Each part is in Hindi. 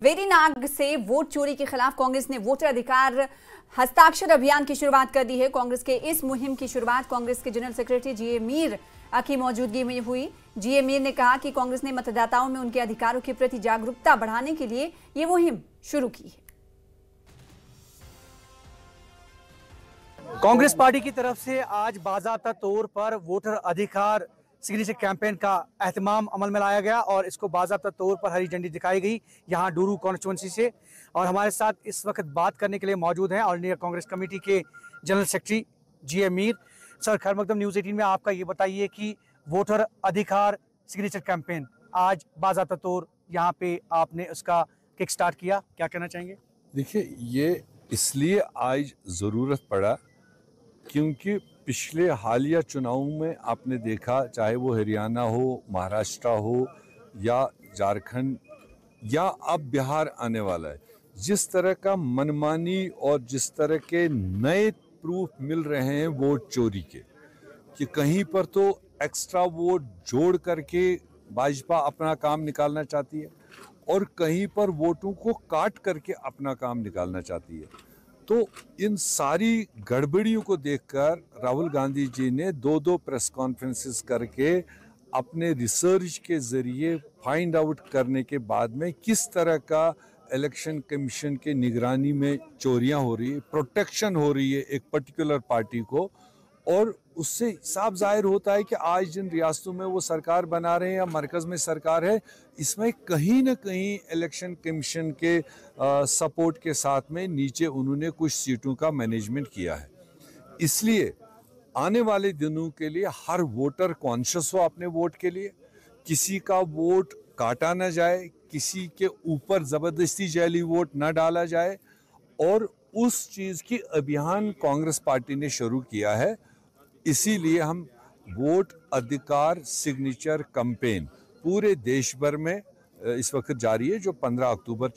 वेरीनाग से वोट चोरी के खिलाफ कांग्रेस ने वोटर अधिकार हस्ताक्षर अभियान की शुरुआत कर दी है। कांग्रेस के इस मुहिम की शुरुआत कांग्रेस के जनरल सेक्रेटरी जीए मीर की मौजूदगी में हुई। जीए मीर ने कहा कि कांग्रेस ने मतदाताओं में उनके अधिकारों के प्रति जागरूकता बढ़ाने के लिए ये मुहिम शुरू की है। कांग्रेस पार्टी की तरफ से आज बाज़ाब्ता तौर पर वोटर अधिकार सिग्नेचर कैंपेन का एहतमाम अमल में लाया गया और इसको बाज़ाब्ता तौर पर हरी झंडी दिखाई गई यहाँ डूरू कॉन्स्टिट्यूंसी से। और हमारे साथ इस वक्त बात करने के लिए मौजूद हैं ऑल इंडिया कांग्रेस कमेटी के जनरल सेक्रेटरी जीए मीर। सर, खैर मकदम न्यूज़ 18 में आपका ये बताइए कि वोटर अधिकार सिग्नेचर कैंपेन आज बाज़ाब्ता तौर यहाँ पे आपने उसका किक स्टार्ट किया, क्या कहना चाहेंगे? देखिए, ये इसलिए आज ज़रूरत पड़ा क्योंकि पिछले हालिया चुनावों में आपने देखा, चाहे वो हरियाणा हो, महाराष्ट्र हो या झारखंड या अब बिहार आने वाला है, जिस तरह का मनमानी और जिस तरह के नए प्रूफ मिल रहे हैं वोट चोरी के, कि कहीं पर तो एक्स्ट्रा वोट जोड़ करके भाजपा अपना काम निकालना चाहती है और कहीं पर वोटों को काट करके अपना काम निकालना चाहती है। तो इन सारी गड़बड़ियों को देखकर राहुल गांधी जी ने दो प्रेस कॉन्फ्रेंसेस करके अपने रिसर्च के ज़रिए फाइंड आउट करने के बाद में किस तरह का इलेक्शन कमीशन के निगरानी में चोरियां हो रही है, प्रोटेक्शन हो रही है एक पर्टिकुलर पार्टी को, और उससे साफ जाहिर होता है कि आज जिन रियासतों में वो सरकार बना रहे हैं या मरकज़ में सरकार है, इसमें कहीं ना कहीं इलेक्शन कमीशन के सपोर्ट के साथ में नीचे उन्होंने कुछ सीटों का मैनेजमेंट किया है। इसलिए आने वाले दिनों के लिए हर वोटर कॉन्शियस हो अपने वोट के लिए, किसी का वोट काटा ना जाए, किसी के ऊपर ज़बरदस्ती जाली वोट ना डाला जाए, और उस चीज़ की अभियान कांग्रेस पार्टी ने शुरू किया है। इसीलिए हम वोट अधिकार सिग्नेचर कैंपेन पूरे देश भर में इस वक्त जारी है, जो 15 अक्टूबर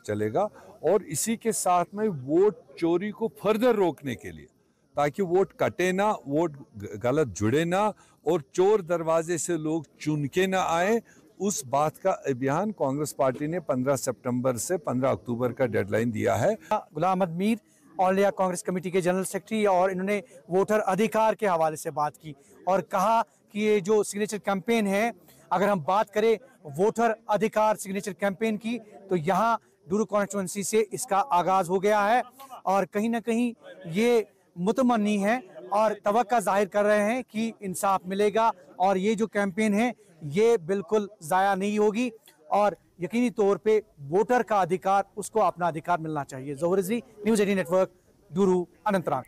चलेगा, और इसी के साथ में वोट चोरी को फर्दर रोकने के लिए, ताकि वोट कटे ना, वोट गलत जुड़े ना और चोर दरवाजे से लोग चुन के ना आए, उस बात का अभियान कांग्रेस पार्टी ने 15 सितंबर से 15 अक्टूबर का डेडलाइन दिया है। Ghulam Ahmad Mir, all India Congress committee के जनरल सेक्रेटरी, और इन्होंने वोटर अधिकार के हवाले से बात की और कहा कि ये जो सिग्नेचर कैंपेन है, अगर हम बात करें वोटर अधिकार सिग्नेचर कैंपेन की, तो यहाँ डूरू कॉन्स्टिट्यूंसी से इसका आगाज हो गया है और कहीं ना कहीं ये मुतमन्नी है और तवक्का जाहिर कर रहे हैं कि इंसाफ मिलेगा और ये जो कैंपेन है ये बिल्कुल ज़ाया नहीं होगी और यकीनी तौर पे वोटर का अधिकार, उसको अपना अधिकार मिलना चाहिए। ज़ोहर रिजवी, न्यूज़ 18 नेटवर्क, डूरू, अनंतनाग।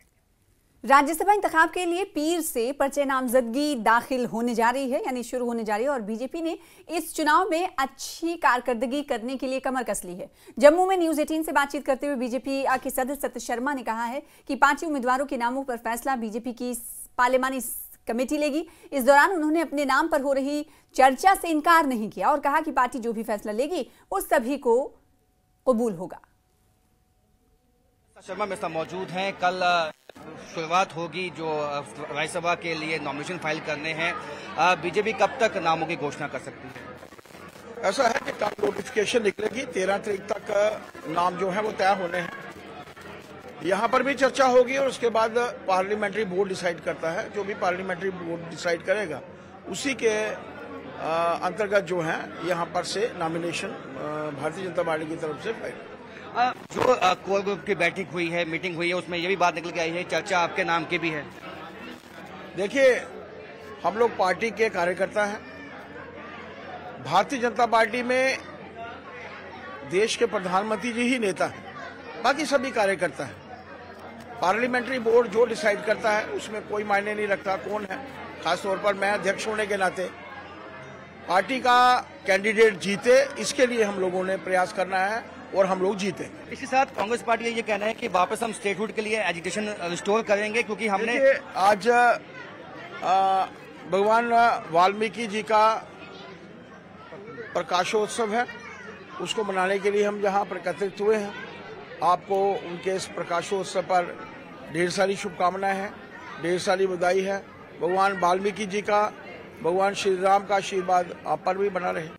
राज्यसभा इंतखाब के लिए पीर से पर्चे नामजदगी दाखिल होने जा रही है, यानी शुरू होने जा रही है, और बीजेपी ने इस चुनाव में अच्छी कारकर्दगी करने के लिए कमर कस ली है। जम्मू में न्यूज़ 18 से बातचीत करते हुए बीजेपी के सदस्य सतीश शर्मा ने कहा है कि पार्टी उम्मीदवारों के नामों पर फैसला बीजेपी की पार्लिमानी कमेटी लेगी। इस दौरान उन्होंने अपने नाम पर हो रही चर्चा से इनकार नहीं किया और कहा कि पार्टी जो भी फैसला लेगी उस सभी को कबूल होगा। शर्मा मेरे साथ मौजूद हैं। कल शुरुआत होगी जो राज्यसभा के लिए नॉमिनेशन फाइल करने हैं, बीजेपी कब तक नामों की घोषणा कर सकती है? ऐसा है कि कल नोटिफिकेशन निकलेगी, 13 तारीख तक नाम जो है वो तय होने हैं। यहाँ पर भी चर्चा होगी और उसके बाद पार्लियामेंट्री बोर्ड डिसाइड करता है। जो भी पार्लियामेंट्री बोर्ड डिसाइड करेगा उसी के अंतर्गत जो है यहाँ पर से नॉमिनेशन भारतीय जनता पार्टी की तरफ से फाइल। जो कोर ग्रुप की बैठक हुई है, मीटिंग हुई है, उसमें ये भी बात निकल के आई है, चर्चा आपके नाम की भी है। देखिए, हम लोग पार्टी के कार्यकर्ता हैं। भारतीय जनता पार्टी में देश के प्रधानमंत्री जी ही नेता हैं, बाकी सभी कार्यकर्ता हैं। पार्लियामेंट्री बोर्ड जो डिसाइड करता है उसमें कोई मायने नहीं रखता कौन है। खासतौर पर मैं अध्यक्ष होने के नाते पार्टी का कैंडिडेट जीते, इसके लिए हम लोगों ने प्रयास करना है और हम लोग जीते। इसके साथ कांग्रेस पार्टी का ये कहना है कि वापस हम स्टेटहुड के लिए एजुकेशन रिस्टोर करेंगे, क्योंकि हमने आज भगवान वाल्मीकि जी का प्रकाशोत्सव है, उसको मनाने के लिए हम यहाँ पर एकत्रित हुए हैं। आपको उनके इस प्रकाशोत्सव पर ढेर सारी शुभकामनाएं हैं, ढेर सारी बधाई है। भगवान वाल्मीकि जी का, भगवान श्री राम का आशीर्वाद आप पर भी बना रहे।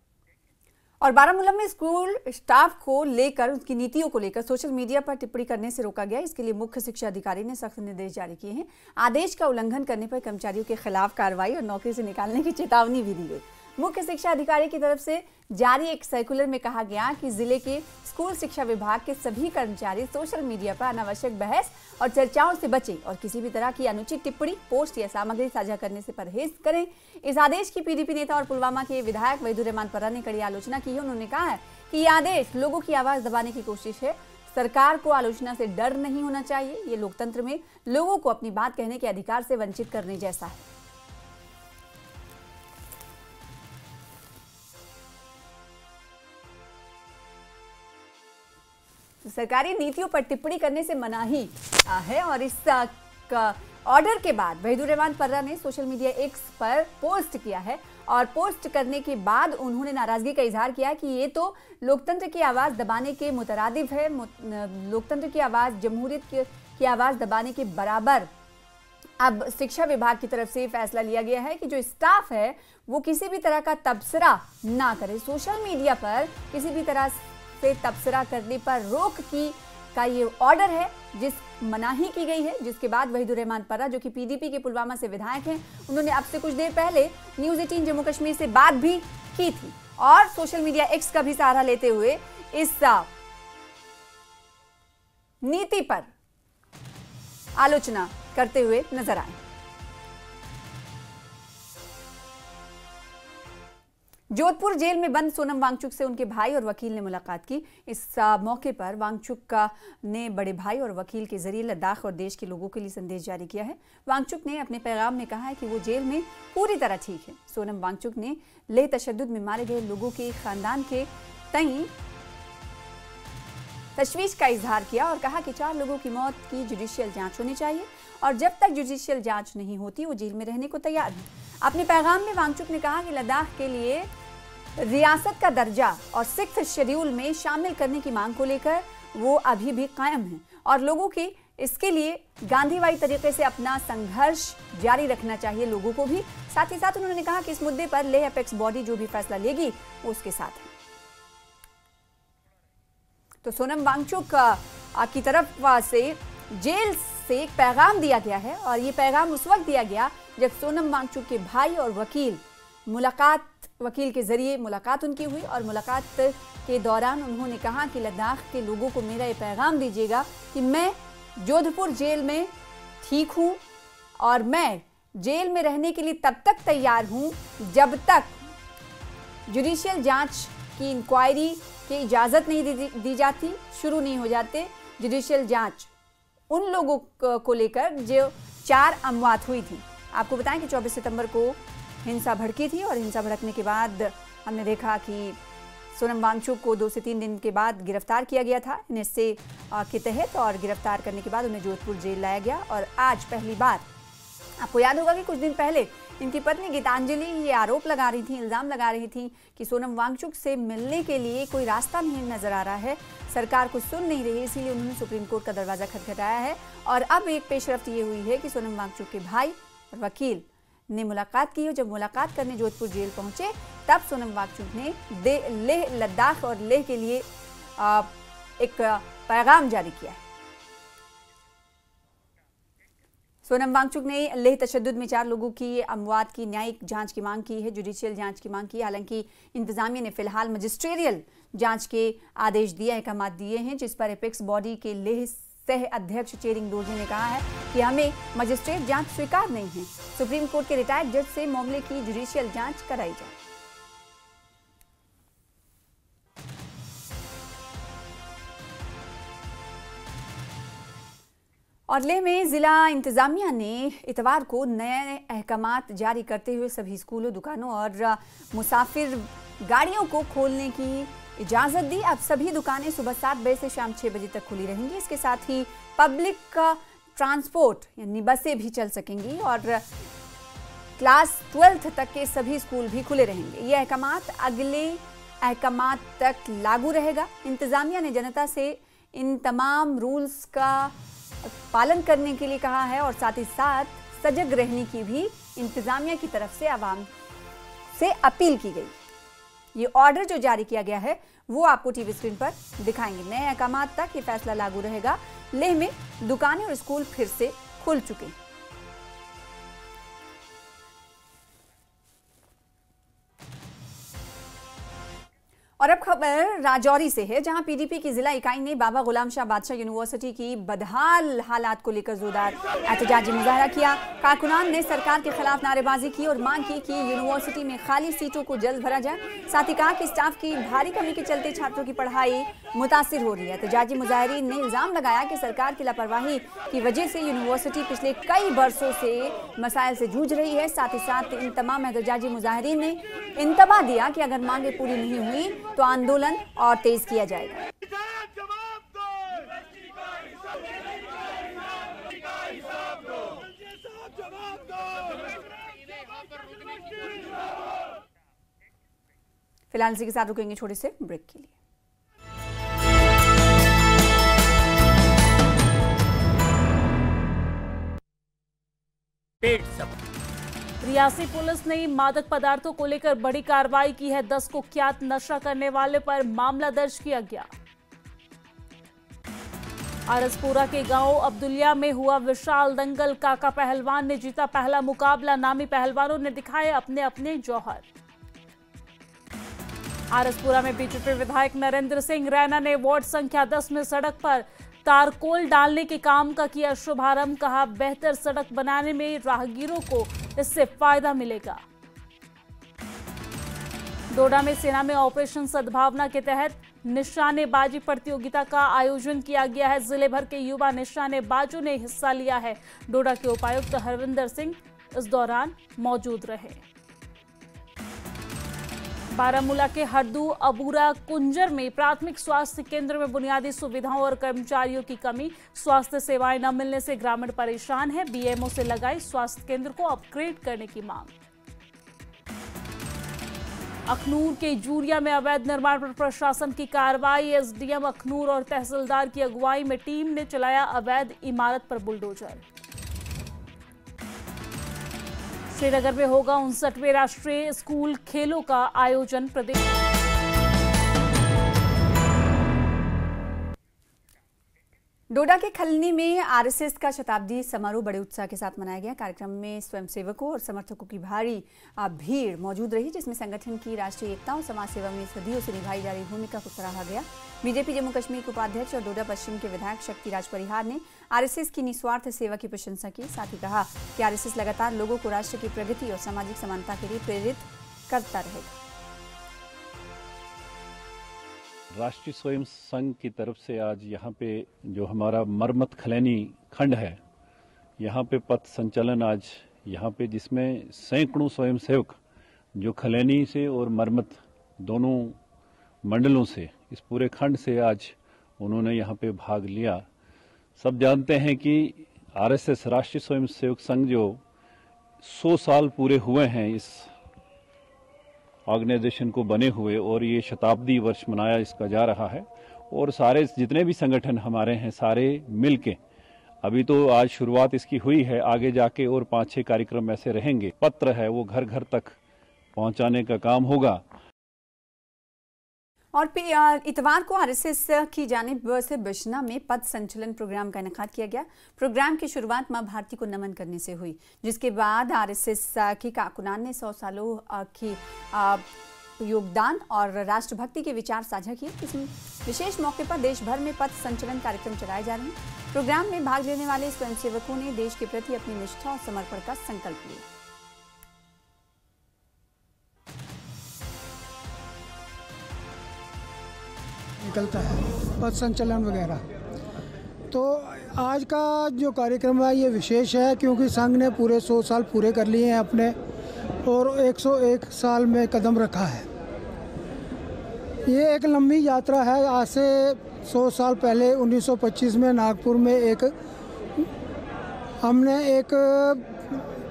और बारामूला में स्कूल स्टाफ को लेकर, उसकी नीतियों को लेकर सोशल मीडिया पर टिप्पणी करने से रोका गया। इसके लिए मुख्य शिक्षा अधिकारी ने सख्त निर्देश जारी किए हैं। आदेश का उल्लंघन करने पर कर्मचारियों के खिलाफ कार्रवाई और नौकरी से निकालने की चेतावनी भी दी गई। मुख्य शिक्षा अधिकारी की तरफ से जारी एक सर्कुलर में कहा गया कि जिले के स्कूल शिक्षा विभाग के सभी कर्मचारी सोशल मीडिया पर अनावश्यक बहस और चर्चाओं से बचें और किसी भी तरह की अनुचित टिप्पणी, पोस्ट या सामग्री साझा करने से परहेज करें। इस आदेश की पीडीपी नेता और पुलवामा के विधायक वहीदुर रहमान पर्रा ने कड़ी आलोचना की है। उन्होंने कहा है कि यह आदेश लोगों की आवाज दबाने की कोशिश है। सरकार को आलोचना से डर नहीं होना चाहिए। ये लोकतंत्र में लोगों को अपनी बात कहने के अधिकार से वंचित करने जैसा है। सरकारी नीतियों पर टिप्पणी करने से मनाही है और इस ऑर्डर के बाद वहीदुर रहमान पर्रा ने सोशल मीडिया एक्स पर पोस्ट किया है और पोस्ट करने के बाद उन्होंने नाराजगी का इजहार किया कि ये तो लोकतंत्र की आवाज़ दबाने के मुतरादिफ है। लोकतंत्र की आवाज़, जमहूरियत की आवाज़ दबाने के बराबर अब शिक्षा विभाग की तरफ से फैसला लिया गया है कि जो स्टाफ है वो किसी भी तरह का तबसरा ना करे। सोशल मीडिया पर किसी भी तरह से तबसरा करने पर रोक का ये ऑर्डर है, जिस मनाही की गई है। जिसके बाद वहीदुर रहमान पर्रा, जो कि पीडीपी के पुलवामा से विधायक हैं, उन्होंने अब से कुछ देर पहले न्यूज़ 18 जम्मू कश्मीर से बात भी की थी और सोशल मीडिया एक्स का भी सहारा लेते हुए इस नीति पर आलोचना करते हुए नजर आए। जोधपुर जेल में बंद सोनम वांगचुक से उनके भाई और वकील ने मुलाकात की। इस मौके पर वांगचुक ने बड़े भाई और वकील के जरिए लद्दाख और देश के लोगों के लिए संदेश जारी किया है। वांगचुक ने अपने पैगाम में कहा है कि वो जेल में पूरी तरह ठीक है। सोनम वांगचुक ने लेह तशद्दुद में मारे गए लोगों के खानदान के तई तशवीश का इजहार किया और कहा कि 4 लोगों की मौत की जुडिशियल जांच होनी चाहिए और जब तक जुडिशियल जांच नहीं होती वो जेल में रहने को तैयार है। अपने पैगाम में वांगचुक ने कहा कि लद्दाख के लिए रियासत का दर्जा और 6th शेड्यूल में शामिल करने की मांग को लेकर वो अभी भी कायम है और लोगों की इसके लिए गांधीवादी तरीके से अपना संघर्ष जारी रखना चाहिए लोगों को भी। साथ ही साथ उन्होंने कहा कि इस मुद्दे पर लेह अपेक्स बॉडी जो भी फैसला लेगी वो उसके साथ है। तो सोनम वांगचुक की तरफ से जेल से एक पैगाम दिया गया है और ये पैगाम उस वक्त दिया गया जब सोनम वांगचुक के भाई और वकील के जरिए मुलाकात उनकी हुई और मुलाकात के दौरान उन्होंने कहा कि लद्दाख के लोगों को मेरा ये पैगाम दीजिएगा कि मैं जोधपुर जेल में ठीक हूँ और मैं जेल में रहने के लिए तब तक तैयार हूँ जब तक जुडिशियल जांच की इंक्वायरी की इजाज़त नहीं दी जाती, शुरू नहीं हो जाते जुडिशियल जांच उन लोगों को लेकर जो 4 अमवात हुई थी। आपको बताएं कि 24 सितंबर को हिंसा भड़की थी और हिंसा भड़कने के बाद हमने देखा कि सोनम वांगचुक को 2 से 3 दिन के बाद गिरफ्तार किया गया था एनएसए के तहत और गिरफ्तार करने के बाद उन्हें जोधपुर जेल लाया गया और आज पहली बार, आपको याद होगा कि कुछ दिन पहले इनकी पत्नी गीतांजलि ये आरोप लगा रही थी, इल्ज़ाम लगा रही थी कि सोनम वांगचुक से मिलने के लिए कोई रास्ता नहीं नजर आ रहा है, सरकार कुछ सुन नहीं रही, इसीलिए उन्होंने सुप्रीम कोर्ट का दरवाज़ा खटखटाया है। और अब एक पेशरफ्त ये हुई है कि सोनम वांगचुक के भाई और वकील ने मुलाकात की है। जब मुलाकात करने जोधपुर जेल पहुंचे तब सोनम वांगचुक ने लेह, लद्दाख और लेह के लिए एक पैगाम जारी किया है। सोनम वांगचुक ने लेह तशद्दुद में 4 लोगों की अमवात की न्यायिक जांच की मांग की है, जुडिशियल जांच की मांग की है। हालांकि इंतजामिया ने फिलहाल मजिस्ट्रियल जांच के आदेश दिए, अहकाम दिए हैं, जिस पर एपेक्स बॉडी के लेह सह अध्यक्ष चेरिंग डोरजी ने कहा है कि हमें मजिस्ट्रेट जांच स्वीकार नहीं है। सुप्रीम कोर्ट के रिटायर्ड जज से मामले की जुडिशियल जांच कराई जाए। और लेह में जिला इंतजामिया ने इतवार को नए अहकामात जारी करते हुए सभी स्कूलों, दुकानों और मुसाफिर गाड़ियों को खोलने की इजाज़त दी। अब सभी दुकानें सुबह 7 बजे से शाम 6 बजे तक खुली रहेंगी। इसके साथ ही पब्लिक का ट्रांसपोर्ट यानी बसें भी चल सकेंगी और क्लास 12th तक के सभी स्कूल भी खुले रहेंगे। ये अहकामात अगले अहकामात तक लागू रहेगा। इंतजामिया ने जनता से इन तमाम रूल्स का पालन करने के लिए कहा है और साथ ही साथ सजग रहने की भी इंतजामिया की तरफ से आवाम से अपील की गई। ये ऑर्डर जो जारी किया गया है वो आपको टीवी स्क्रीन पर दिखाएंगे। नए अहकाम तक ये फैसला लागू रहेगा। लेह में दुकानें और स्कूल फिर से खुल चुके हैं। और अब खबर राजौरी से है, जहां पीडीपी की जिला इकाई ने बाबा गुलाम शाह बादशाह यूनिवर्सिटी की बदहाल हालात को लेकर जोरदार एहतजाजी मुजाहरा किया। कारकुनान ने सरकार के खिलाफ नारेबाजी की और मांग की कि यूनिवर्सिटी में खाली सीटों को जल्द भरा जाए। साथ ही कहा कि स्टाफ की भारी कमी के चलते छात्रों की पढ़ाई मुतासिर हो रही है। एहतजाजी मुजाहिरीन ने इल्जाम लगाया कि सरकार की लापरवाही की वजह से यूनिवर्सिटी पिछले कई बरसों से मसाइल से जूझ रही है। साथ ही साथ इन तमाम एहतजाजी मुजाहिरीन ने इंतबाह दिया कि अगर मांगे पूरी नहीं हुई तो आंदोलन और तेज किया जाएगा। फिलहाल इसी के साथ रुकेंगे छोटे से ब्रेक के लिए। रियासी पुलिस ने मादक पदार्थों को लेकर बड़ी कार्रवाई की है। 10 कुख्यात नशा करने वाले पर मामला दर्ज किया गया। आरसपुरा के गांव अब्दुलिया में हुआ विशाल दंगल। काका पहलवान ने जीता पहला मुकाबला। नामी पहलवानों ने दिखाए अपने अपने जौहर। आरसपुरा में बीजेपी विधायक नरेंद्र सिंह रैना ने वार्ड संख्या 10 में सड़क पर तारकोल डालने के काम का किया शुभारंभ। कहा बेहतर सड़क बनाने में राहगीरों को इससे फायदा मिलेगा। डोडा में सेना में ऑपरेशन सद्भावना के तहत निशानेबाजी प्रतियोगिता का आयोजन किया गया है। जिले भर के युवा निशानेबाजों ने हिस्सा लिया है। डोडा के उपायुक्त हरविंदर सिंह इस दौरान मौजूद रहे। बारामूला के हरदू अबूरा कुंजर में प्राथमिक स्वास्थ्य केंद्र में बुनियादी सुविधाओं और कर्मचारियों की कमी। स्वास्थ्य सेवाएं न मिलने से ग्रामीण परेशान है। बीएमओ से लगाई स्वास्थ्य केंद्र को अपग्रेड करने की मांग। अखनूर के जूरिया में अवैध निर्माण पर प्रशासन की कार्रवाई। एसडीएम अखनूर और तहसीलदार की अगुवाई में टीम ने चलाया अवैध इमारत पर बुलडोजर। श्रीनगर में होगा 59वें राष्ट्रीय स्कूल खेलों का आयोजन। प्रदेश डोडा के खलनी में आरएसएस का शताब्दी समारोह बड़े उत्साह के साथ मनाया गया। कार्यक्रम में स्वयंसेवकों और समर्थकों की भारी भीड़ मौजूद रही, जिसमें संगठन की राष्ट्रीय एकता और समाज सेवा में सदियों से निभाई जा रही भूमिका को सराहा गया। बीजेपी जम्मू कश्मीर के उपाध्यक्ष और डोडा पश्चिम के विधायक शक्तिराज परिहार ने आरएसएस की निस्वार्थ सेवा की प्रशंसा की। साथ ही कहा कि आरएसएस लगातार लोगों को राष्ट्र की प्रगति और सामाजिक समानता के लिए प्रेरित करता रहेगा। राष्ट्रीय स्वयं संघ की तरफ से आज यहाँ पे जो हमारा मरमत खलैनी खंड है, यहाँ पे पथ संचालन आज यहाँ पे, जिसमें सैकड़ों स्वयंसेवक जो खलैनी से और मरमत दोनों मंडलों से, इस पूरे खंड से आज उन्होंने यहाँ पे भाग लिया। सब जानते हैं कि आरएसएस राष्ट्रीय स्वयंसेवक संघ जो 100 साल पूरे हुए हैं इस ऑर्गेनाइजेशन को बने हुए, और ये शताब्दी वर्ष मनाया इसका जा रहा है। और सारे जितने भी संगठन हमारे हैं सारे मिलके, अभी तो आज शुरुआत इसकी हुई है, आगे जाके और 5-6 कार्यक्रम ऐसे रहेंगे। पत्र है वो घर घर तक पहुंचाने का काम होगा। और इतवार को आरएसएस की जानिब से बिश्ना में पथ संचलन प्रोग्राम का इनेकाद किया गया। प्रोग्राम की शुरुआत मां भारती को नमन करने से हुई, जिसके बाद आरएसएस की कारकुनान ने 100 सालों की योगदान और राष्ट्रभक्ति के विचार साझा किए। इस विशेष मौके पर देश भर में पथ संचलन कार्यक्रम चलाए जा रहे हैं। प्रोग्राम में भाग लेने वाले स्वयंसेवकों ने देश के प्रति अपनी निष्ठा और समर्पण का संकल्प लिया। निकलता है पथ संचलन वगैरह। तो आज का जो कार्यक्रम है ये विशेष है, क्योंकि संघ ने पूरे 100 साल पूरे कर लिए हैं अपने, और 101 साल में कदम रखा है। ये एक लंबी यात्रा है। आज से 100 साल पहले 1925 में नागपुर में हमने एक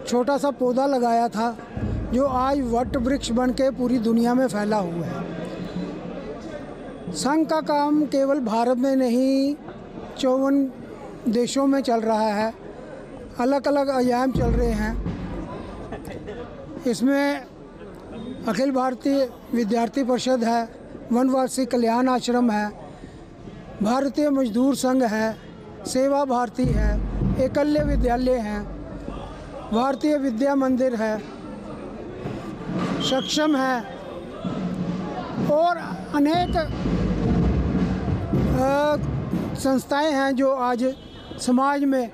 छोटा सा पौधा लगाया था, जो आज वट वृक्ष बन के पूरी दुनिया में फैला हुआ है। संघ का काम केवल भारत में नहीं, 54 देशों में चल रहा है। अलग अलग अयाम चल रहे हैं। इसमें अखिल भारतीय विद्यार्थी परिषद है, वनवासी कल्याण आश्रम है, भारतीय मजदूर संघ है, सेवा भारती है, एकल्य विद्यालय हैं, भारतीय विद्या मंदिर है, सक्षम है और अनेक संस्थाएं हैं जो आज समाज में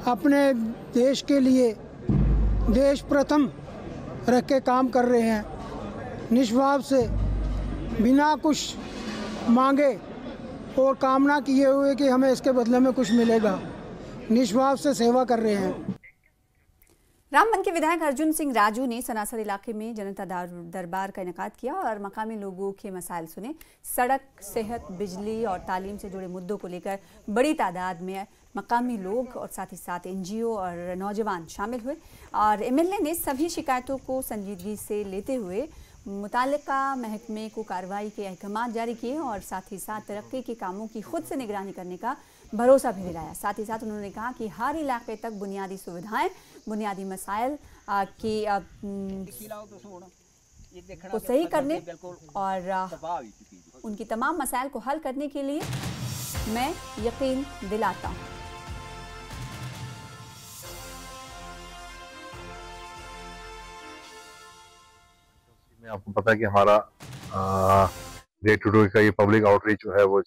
अपने देश के लिए देश प्रथम रख के काम कर रहे हैं। निष्भाव से बिना कुछ मांगे और कामना किए हुए कि हमें इसके बदले में कुछ मिलेगा, निष्भाव से सेवा कर रहे हैं। रामबन के विधायक अर्जुन सिंह राजू ने सनासर इलाके में जनता दरबार का इनेकाद किया और मकामी लोगों के मसाइल सुने। सड़क, सेहत, बिजली और तालीम से जुड़े मुद्दों को लेकर बड़ी तादाद में मकामी लोग और साथ ही साथ एनजीओ और नौजवान शामिल हुए और एमएलए ने सभी शिकायतों को संजीदगी से लेते हुए मुताल्लिका महकमे को कार्रवाई के अहकाम जारी किए और साथ ही साथ तरक्की के कामों की खुद से निगरानी करने का भरोसा भी दिलाया। साथ ही साथ उन्होंने कहा कि हर इलाके तक बुनियादी सुविधाएं, बुनियादी मसाइल को सही करने और उनकी तमाम मसाइल को हल करने के लिए मैं यकीन दिलाता हूँ। आपको पता है कि हमारा डे टू डे का ये पब्लिक आउटरीच जो है वो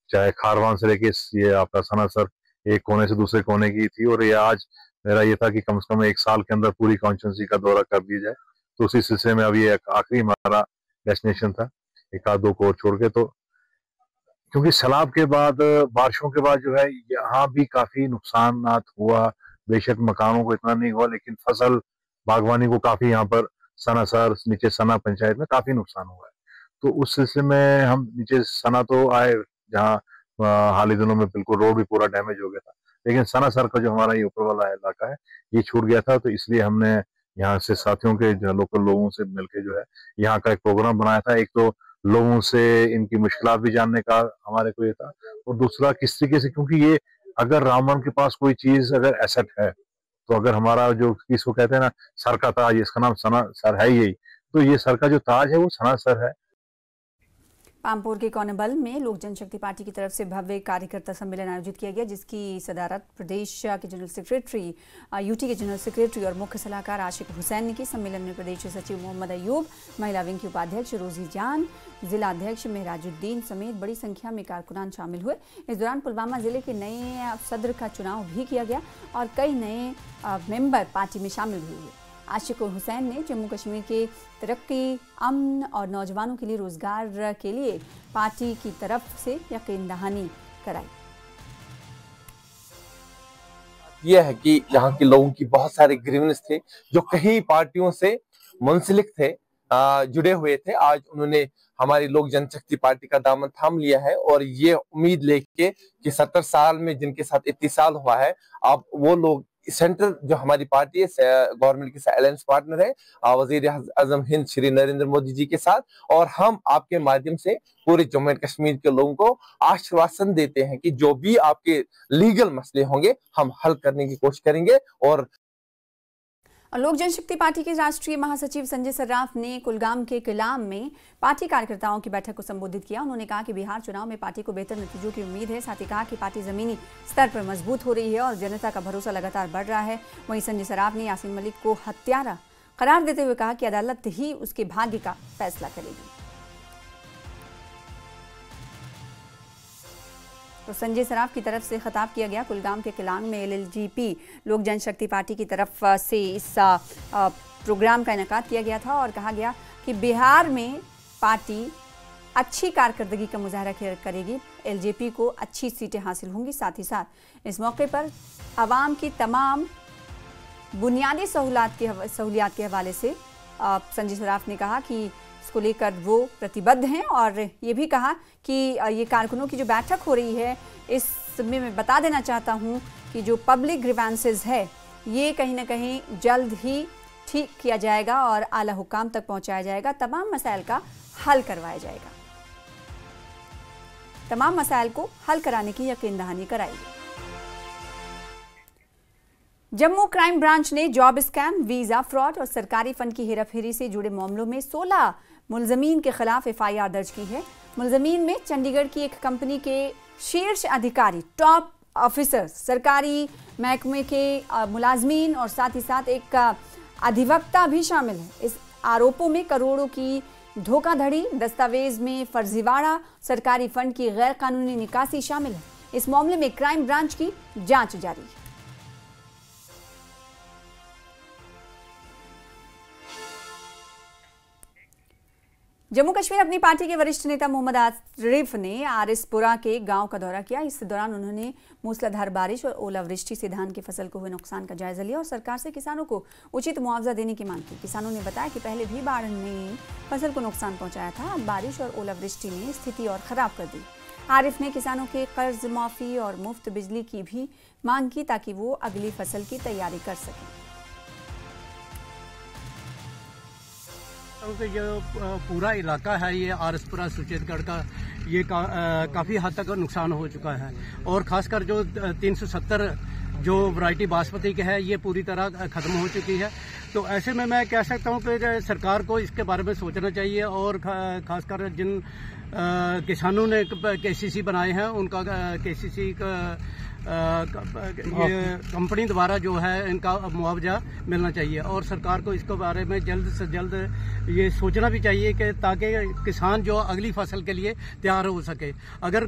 चाहे खारवान से लेके ये आपका सनासर एक कोने से दूसरे कोने की थी और ये आज मेरा ये था कि कम से कम एक साल के अंदर पूरी कॉन्स्टिट्यूंसी का दौरा कर दिया जाए। तो उसी सिलसिले में अभी एक आखिरी हमारा डेस्टिनेशन था, एक आध दो कोर छोड़ के। तो क्योंकि सैलाब के बाद, बारिशों के बाद जो है यहाँ भी काफी नुकसान हुआ। बेशक मकानों को इतना नहीं हुआ लेकिन फसल बागवानी को काफी यहाँ पर सनासर नीचे सना पंचायत में काफी नुकसान हुआ है। तो उस सिलसिले में हम नीचे सना तो आए जहाँ हाल ही दिनों में बिल्कुल रोड भी पूरा डैमेज हो गया था, लेकिन सनासर का जो हमारा ये ऊपर वाला इलाका है ये छूट गया था। तो इसलिए हमने यहाँ से साथियों के जो लोकल लोगों से मिलकर जो है यहाँ का एक प्रोग्राम बनाया था। एक तो लोगों से इनकी मुश्किलात भी जानने का हमारे को ये था और दूसरा किस तरीके से, क्योंकि ये अगर रामबन के पास कोई चीज अगर एसेट है तो अगर हमारा जो इसको कहते हैं ना सर का ताज, इसका नाम सना सर है यही, तो ये सर का जो ताज है वो सनासर है। पामपुर के कौनेबल में लोक जनशक्ति पार्टी की तरफ से भव्य कार्यकर्ता सम्मेलन आयोजित किया गया, जिसकी सदारत प्रदेश के जनरल सेक्रेटरी, यूटी के जनरल सेक्रेटरी और मुख्य सलाहकार आशिक हुसैन ने की। सम्मेलन में प्रदेश सचिव मोहम्मद अयूब, महिला विंग की उपाध्यक्ष रोजी जान, जिला अध्यक्ष मेहराजुद्दीन समेत बड़ी संख्या में कारकुनान शामिल हुए। इस दौरान पुलवामा जिले के नए सदर का चुनाव भी किया गया और कई नए मेंबर पार्टी में शामिल हुए। आशिक हुसैन ने जम्मू कश्मीर के तरक्की, अमन और नौजवानों के लिए रोजगार के लिए पार्टी की तरफ से यकीन दहानी कराई। यह है कि यहाँ के लोगों की बहुत सारे ग्रीवेंस थे जो कई पार्टियों से मुंसलिक थे, जुड़े हुए थे। आज उन्होंने हमारी लोक जनशक्ति पार्टी का दामन थाम लिया है और ये उम्मीद लेके कि 70 साल में जिनके साथ इत्तिसाल हुआ है, अब वो लोग सेंटर जो हमारी पार्टी है, गवर्नमेंट के अलायंस पार्टनर है वजीर आजम हिंद श्री नरेंद्र मोदी जी के साथ, और हम आपके माध्यम से पूरे जम्मू एंड कश्मीर के लोगों को आश्वासन देते हैं कि जो भी आपके लीगल मसले होंगे हम हल करने की कोशिश करेंगे। और लोक जनशक्ति पार्टी के राष्ट्रीय महासचिव संजय सर्राफ ने कुलगाम के किलाम में पार्टी कार्यकर्ताओं की बैठक को संबोधित किया। उन्होंने कहा कि बिहार चुनाव में पार्टी को बेहतर नतीजों की उम्मीद है। साथ ही कहा कि पार्टी जमीनी स्तर पर मजबूत हो रही है और जनता का भरोसा लगातार बढ़ रहा है। वहीं संजय सर्राफ ने यासीन मलिक को हत्यारा करार देते हुए कहा कि अदालत ही उसके भाग्य का फैसला करेगी। तो संजय सर्राफ की तरफ से खिताब किया गया। कुलगाम के किलांग में एलएलजीपी लोक जनशक्ति पार्टी की तरफ से इस प्रोग्राम का इनेकाद किया गया था और कहा गया कि बिहार में पार्टी अच्छी कारकर्दगी का मुजाहरा करेगी, एलजेपी को अच्छी सीटें हासिल होंगी। साथ ही साथ इस मौके पर आवाम की तमाम बुनियादी सहूलियात के हवाले से संजय सर्राफ ने कहा कि इसको लेकर वो प्रतिबद्ध हैं और ये भी कहा कि ये कारकुनों की जो बैठक हो रही है इसमें मैं बता देना चाहता हूँ कि जो पब्लिक ग्रीवेंसेस है ये कहीं ना कहीं जल्द ही ठीक किया जाएगा और आला हुकाम तक पहुँचाया जाएगा। तमाम मसाइल का हल करवाया जाएगा, तमाम मसाइल को हल कराने की यकीन दहानी कराई। जम्मू क्राइम ब्रांच ने जॉब स्कैम, वीजा फ्रॉड और सरकारी फंड की हेराफेरी से जुड़े मामलों में 16 मुलजमीन के खिलाफ FIR दर्ज की है। मुलजमीन में चंडीगढ़ की एक कंपनी के शीर्ष अधिकारी, टॉप ऑफिसर, सरकारी महकमे के मुलाजमीन और साथ ही साथ एक अधिवक्ता भी शामिल है। इस आरोपों में करोड़ों की धोखाधड़ी, दस्तावेज में फर्जीवाड़ा, सरकारी फंड की गैर कानूनी निकासी शामिल है। इस मामले में क्राइम ब्रांच की जांच जारी है। जम्मू कश्मीर अपनी पार्टी के वरिष्ठ नेता मोहम्मद आरिफ ने आरिसपुरा के गांव का दौरा किया। इस दौरान उन्होंने मूसलाधार बारिश और ओलावृष्टि से धान की फसल को हुए नुकसान का जायजा लिया और सरकार से किसानों को उचित मुआवजा देने की मांग की। किसानों ने बताया कि पहले भी बाढ़ ने फसल को नुकसान पहुंचाया था, अब बारिश और ओलावृष्टि ने स्थिति और खराब कर दी। आरिफ ने किसानों के कर्ज माफी और मुफ्त बिजली की भी मांग की ताकि वो अगली फसल की तैयारी कर सकें। जो पूरा इलाका है ये आरिसपुरा सुचेतगढ़ का, ये काफ़ी हद तक नुकसान हो चुका है और खासकर जो 370 जो वैरायटी बासमती की है ये पूरी तरह ख़त्म हो चुकी है। तो ऐसे में मैं कह सकता हूँ कि सरकार को इसके बारे में सोचना चाहिए और खासकर जिन किसानों ने KCC बनाए हैं उनका KCC का ये कंपनी द्वारा जो है इनका मुआवजा मिलना चाहिए और सरकार को इसके बारे में जल्द से जल्द ये सोचना भी चाहिए कि ताकि किसान जो अगली फसल के लिए तैयार हो सके। अगर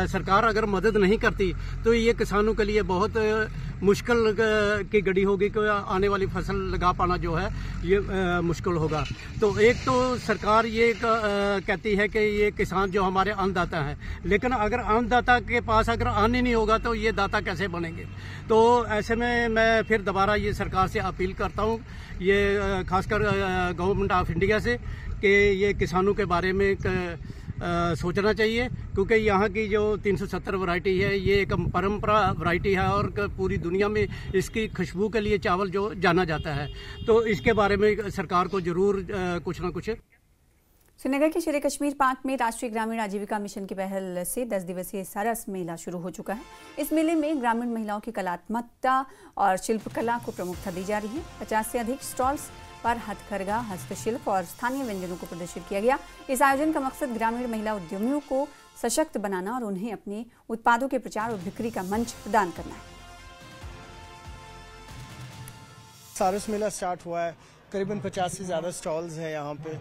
सरकार अगर मदद नहीं करती तो ये किसानों के लिए बहुत मुश्किल की घड़ी होगी कि आने वाली फसल लगा पाना जो है ये मुश्किल होगा। तो एक तो सरकार ये कहती है कि ये किसान जो हमारे अन्नदाता हैं, लेकिन अगर अन्नदाता के पास अगर अन्न नहीं होगा तो ये दाता कैसे बनेंगे। तो ऐसे में मैं फिर दोबारा ये सरकार से अपील करता हूँ, ये खासकर गवर्नमेंट ऑफ इंडिया से, कि ये किसानों के बारे में सोचना चाहिए क्योंकि यहाँ की जो 370 वैरायटी है ये एक परंपरा वैरायटी है और पूरी दुनिया में इसकी खुशबू के लिए चावल जो जाना जाता है। तो इसके बारे में सरकार को जरूर कुछ ना कुछ। श्रीनगर के शेर कश्मीर पार्क में राष्ट्रीय ग्रामीण आजीविका मिशन की पहल से 10 दिवसीय सरस मेला शुरू हो चुका है। इस मेले में ग्रामीण महिलाओं की कलात्मकता और शिल्पकला को प्रमुखता दी जा रही है। 50 से अधिक स्टॉल्स पर हथकरघा, हस्तशिल्प और स्थानीय व्यंजनों को प्रदर्शित किया गया। इस आयोजन का मकसद ग्रामीण महिला उद्यमियों को सशक्त बनाना और उन्हें अपने उत्पादों के प्रचार और बिक्री का मंच प्रदान करना है। सरस मेला स्टार्ट हुआ है, करीबन 50 से ज़्यादा स्टॉल्स हैं यहाँ पे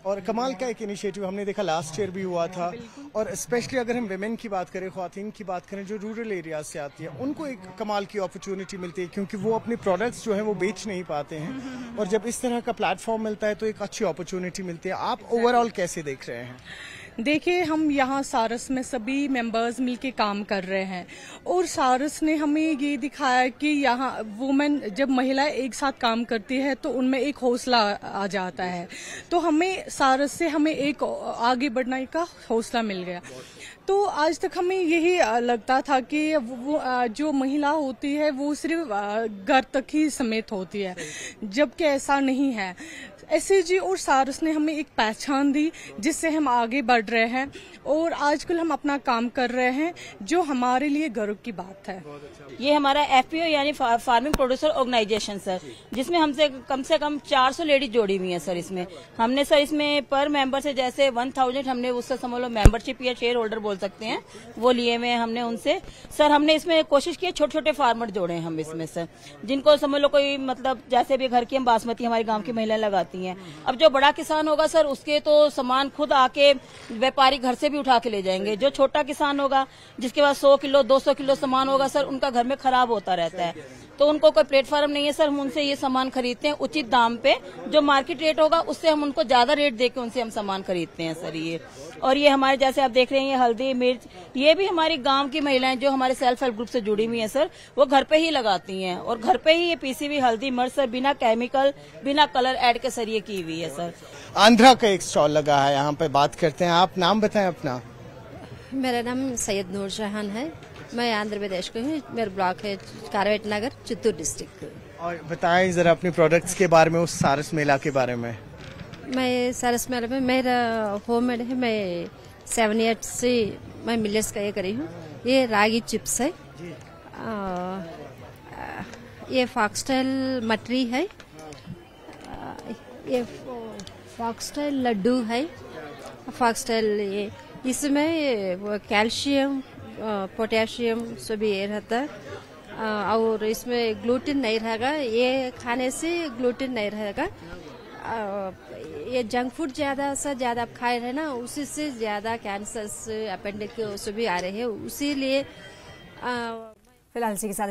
और कमाल का एक इनिशिएटिव हमने देखा लास्ट ईयर भी हुआ था। और स्पेशली अगर हम विमेन की बात करें, ख्वातीन की बात करें जो रूरल एरियाज से आती है, उनको एक कमाल की अपॉर्चुनिटी मिलती है क्योंकि वो अपने प्रोडक्ट्स जो हैं वो बेच नहीं पाते हैं और जब इस तरह का प्लेटफॉर्म मिलता है तो एक अच्छी अपॉर्चुनिटी मिलती है। आप ओवरऑल कैसे देख रहे हैं? देखिए, हम यहाँ सारस में सभी मेंबर्स मिलके काम कर रहे हैं और सारस ने हमें ये दिखाया कि यहाँ वुमेन जब महिलाएं एक साथ काम करती है तो उनमें एक हौसला आ जाता है। तो हमें सारस से हमें एक आगे बढ़ने का हौसला मिल गया। तो आज तक हमें यही लगता था कि वो जो महिला होती है वो सिर्फ घर तक ही सीमित होती है, जबकि ऐसा नहीं है। SAG और सारस ने हमें एक पहचान दी जिससे हम आगे बढ़ रहे हैं और आजकल हम अपना काम कर रहे हैं जो हमारे लिए गर्व की बात है। ये हमारा FPO यानी फार्मिंग प्रोड्यूसर ऑर्गेनाइजेशन सर, जिसमें हमसे कम 400 लेडीज जोड़ी हुई हैं सर। इसमें हमने सर इसमें पर मेंबर से जैसे 1000 हमने उससे समझ लो मेंबरशिप या शेयर होल्डर बोल सकते हैं वो लिए हुए हमने उनसे सर। हमने इसमें कोशिश की छोटे छोटे फार्मर जोड़े हैं हम इसमें सर, जिनको समझ लो कोई मतलब जैसे भी घर की हम बासमती हमारे गाँव की महिलाएं लगाती हैं। अब जो बड़ा किसान होगा सर उसके तो सामान खुद आके व्यापारी घर से भी उठा के ले जाएंगे। जो छोटा किसान होगा जिसके पास 100 किलो 200 किलो सामान होगा सर, उनका घर में खराब होता रहता है तो उनको कोई प्लेटफॉर्म नहीं है सर। हम उनसे ये सामान खरीदते हैं उचित दाम पे, जो मार्केट रेट होगा उससे हम उनको ज्यादा रेट देके उनसे हम सामान खरीदते हैं सर। ये और ये हमारे जैसे आप देख रहे हैं ये हल्दी मिर्च, ये भी हमारी गांव की महिलाएं जो हमारे सेल्फ हेल्प ग्रुप से जुड़ी हुई हैं सर, वो घर पे ही लगाती हैं और घर पे ही ये PCB हल्दी मिर्च सर बिना केमिकल बिना कलर ऐड के सर ये की हुई है सर। आंध्रा का एक स्टॉल लगा है, यहाँ पे बात करते हैं। आप नाम बताएं अपना। मेरा नाम सैयद नूर जहान है, मैं आंध्र प्रदेश की हूँ। मेरा ब्लॉक है कारवेट नगर, चित्तूर डिस्ट्रिक्ट। और बताएं जरा अपने प्रोडक्ट्स के बारे में, उस सारस मेला के बारे में। मैं सारस मेला में मेरा होम मेड है, मैं 7 years से मैं मिलेट्स का ये करी हूँ। ये रागी चिप्स है, ये फॉक्सटेल मटरी है, ये फॉक्सटेल लड्डू है। फॉक्सटेल ये इसमें कैल्शियम पोटेशियम सभी ये रहता है, और इसमें ग्लूटेन नहीं रहेगा। ये खाने से ग्लूटेन नहीं रहेगा। ये जंक फूड ज्यादा से ज्यादा आप खाए रहे ना, उसी से ज्यादा कैंसर अपेंडिक्स भी आ रहे हैं। उसी लिए फिलहाल इसी के साथ